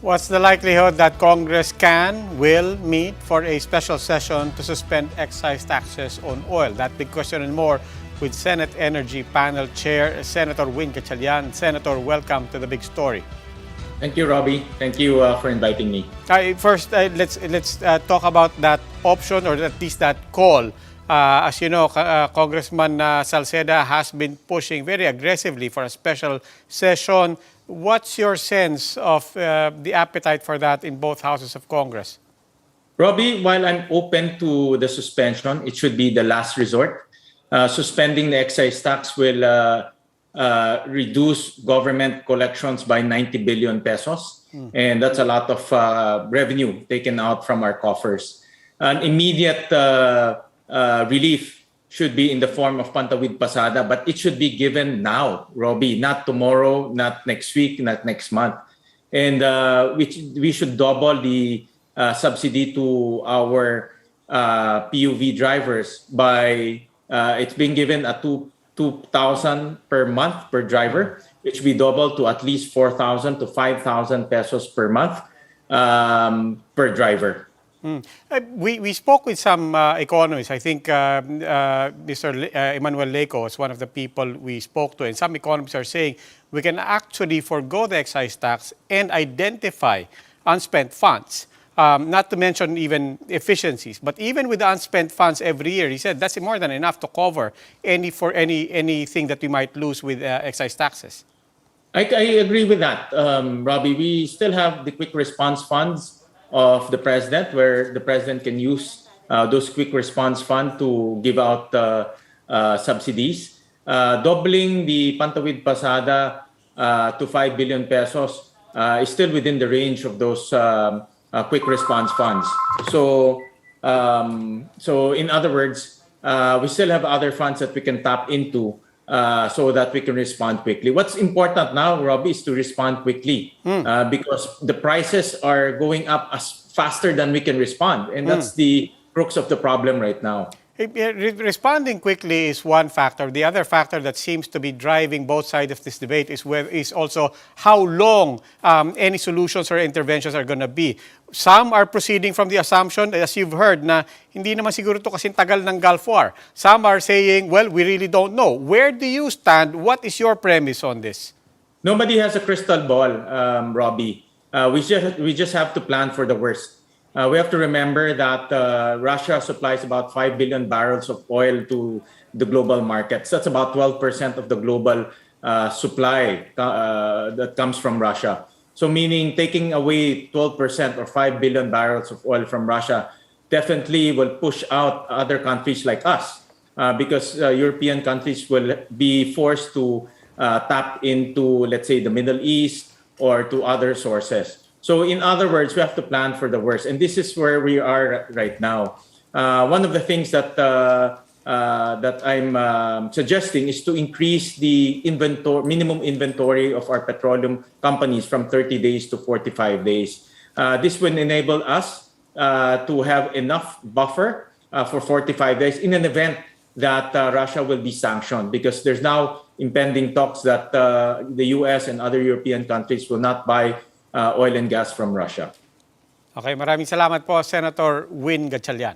What's the likelihood that Congress will meet for a special session to suspend excise taxes on oil? That big question and more with Senate Energy Panel Chair Senator Gatchalian. Senator, welcome to the big story. Thank you, Robbie. Thank you for inviting me. First, let's talk about that option, or at least that call. As you know, Congressman Salceda has been pushing very aggressively for a special session. What's your sense of the appetite for that in both houses of Congress? Robbie, while I'm open to the suspension, it should be the last resort. Suspending the excise tax will reduce government collections by 90 billion pesos. And that's a lot of revenue taken out from our coffers. An immediate relief should be in the form of pantawid pasada, but it should be given now, Robbie, not tomorrow, not next week, not next month. And we should double the subsidy to our PUV drivers by, it's being given at 2,000 per month per driver, which we double to at least 4,000 to 5,000 pesos per month per driver. We spoke with some economists. I think Mr. Emmanuel Leco is one of the people we spoke to, and some economists are saying we can actually forgo the excise tax and identify unspent funds. Not to mention even efficiencies, but even with the unspent funds every year, he said that's more than enough to cover anything that we might lose with excise taxes. I agree with that, Robbie. We still have the quick response funds of the president, where the president can use those quick response fund to give out subsidies. Doubling the pantawid pasada to 5 billion pesos is still within the range of those quick response funds. So in other words, we still have other funds that we can tap into so that we can respond quickly. What's important now, Robbie, is to respond quickly because the prices are going up as faster than we can respond. And that's the crux of the problem right now. Responding quickly is one factor. The other factor that seems to be driving both sides of this debate is also how long any solutions or interventions are going to be. Some are proceeding from the assumption, as you've heard, na hindi naman siguro ito kasing tagal ng Gulf War. Some are saying, well, we really don't know. Where do you stand? What is your premise on this? Nobody has a crystal ball, Robbie. We just have to plan for the worst. We have to remember that Russia supplies about 5 billion barrels of oil to the global markets. That's about 12% of the global supply that comes from Russia. So meaning taking away 12% or 5 billion barrels of oil from Russia definitely will push out other countries like us because European countries will be forced to tap into, let's say, the Middle East or to other sources. So in other words, we have to plan for the worst. And this is where we are right now. One of the things that I'm suggesting is to increase the minimum inventory of our petroleum companies from 30 days to 45 days. This will enable us to have enough buffer for 45 days in an event that Russia will be sanctioned, because there's now impending talks that the US and other European countries will not buy oil and gas from Russia. Okay, maraming salamat po, Senator Gatchalian.